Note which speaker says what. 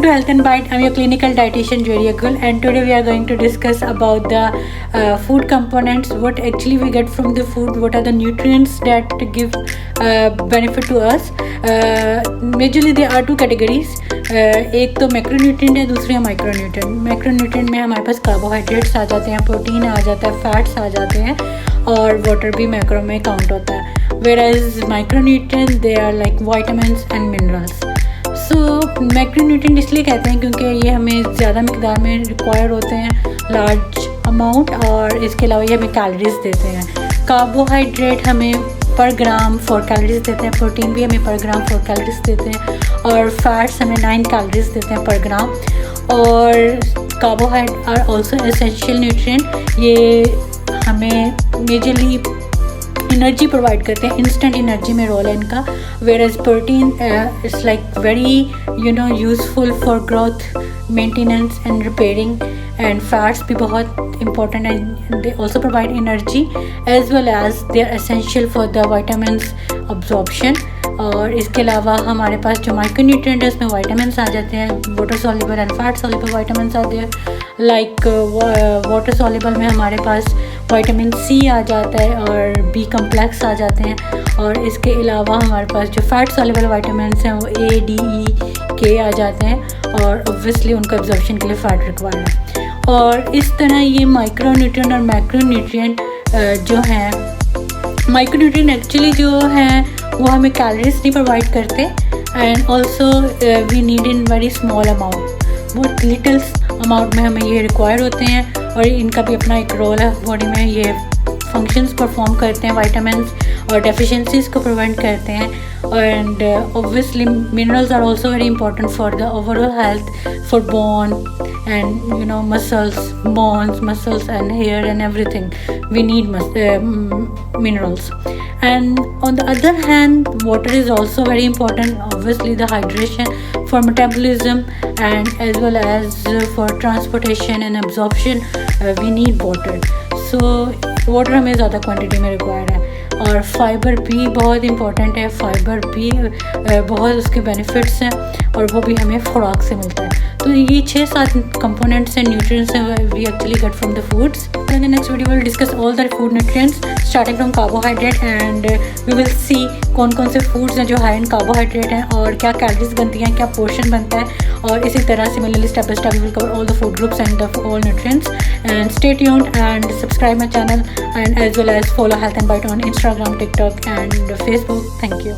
Speaker 1: to Health and Bite. I'm your clinical dietitian Julia Gul, and today we are going to discuss about the food components, what actually we get from the food, what are the nutrients that give benefit to us. Majorly there are two categories. एक तो macronutrient है, दूसरी है micronutrient. Macronutrient में हमारे पास carbohydrates आ जाते हैं, protein आ जाता है, फैट्स आ जाते हैं और वाटर भी मैक्रो में काउंट होता है. Whereas micronutrients they are like vitamins and minerals. So macronutrient इसलिए कहते हैं क्योंकि ये हमें ज़्यादा मिकदार में रिक्वायर होते हैं, लार्ज अमाउंट, और इसके अलावा ये हमें कैलोरीज देते हैं. कार्बोहाइड्रेट हमें पर ग्राम 4 कैलोरीज देते हैं, प्रोटीन भी हमें पर ग्राम 4 कैलोरीज देते हैं, और फैट्स हमें 9 कैलोरीज देते हैं पर ग्राम. और carbohydrate are also essential nutrient. ये हमें मेजरली एनर्जी प्रोवाइड करते हैं, इंस्टेंट एनर्जी में रोल है इनका. Whereas protein it's like very useful for growth, maintenance and repairing. And fats भी बहुत इंपॉर्टेंट है, they also provide energy as well as they are essential for the vitamins absorption. और इसके अलावा हमारे पास जो माइक्रोन्यूट्रिएंट है उसमें वाइटामिन्स आ जाते हैं, water soluble and fat soluble vitamins आते हैं. लाइक वाटर सॉल्युबल में हमारे पास विटामिन सी आ जाता है और बी कम्प्लेक्स आ जाते हैं. और इसके अलावा हमारे पास जो फैट सॉल्युबल वाइटामिन्स हैं वो ए, डी, ई, के आ जाते हैं, और ऑब्वियसली उनका एब्जॉर्प्शन के लिए फ़ैट रिक्वायर्ड है. और इस तरह ये माइक्रोन्यूट्रिएंट और मैक्रोन्यूट्रिएंट जो हैं, माइक्रोन्यूट्रिएंट एक्चुअली जो हैं वो हमें कैलोरीज नहीं प्रोवाइड करते, and also we need in very small amount, बहुत लिटिल अमाउंट में हमें ये रिक्वायर होते हैं. और इनका भी अपना एक रोल है बॉडी में, ये फंक्शंस परफॉर्म करते हैं, विटामिन्स और डेफिशिएंसीज को प्रिवेंट करते हैं. And obviously minerals are also very important for the overall health, for bone and muscles, bones, muscles and hair and everything. We need minerals. And on the other hand, water is also very important. Obviously the hydration for metabolism and as well as for transportation and absorption, we need water. So water हमें ज़्यादा quantity में require है. और fibre भी बहुत important है, fibre भी बहुत उसके बेनिफिट्स हैं और वो भी हमें खुराक से मिलता है. तो ये 6-7 कंपोनेंट्स एंड न्यूट्रिएंट्स हैं we actually get from the foods. In the next video will discuss all the food nutrients starting from carbohydrate, and we will see कौन कौन से फूड्स हैं जो हाई इन कार्बोहाइड्रेट हैं और क्या कैलोरीज बनती हैं, क्या पोर्शन बनता है. और इसी तरह similarly step by step we will cover all the food groups and the all nutrients. And stay tuned and subscribe my channel, and as well as follow Health and Bite on Instagram, TikTok and Facebook. Thank you.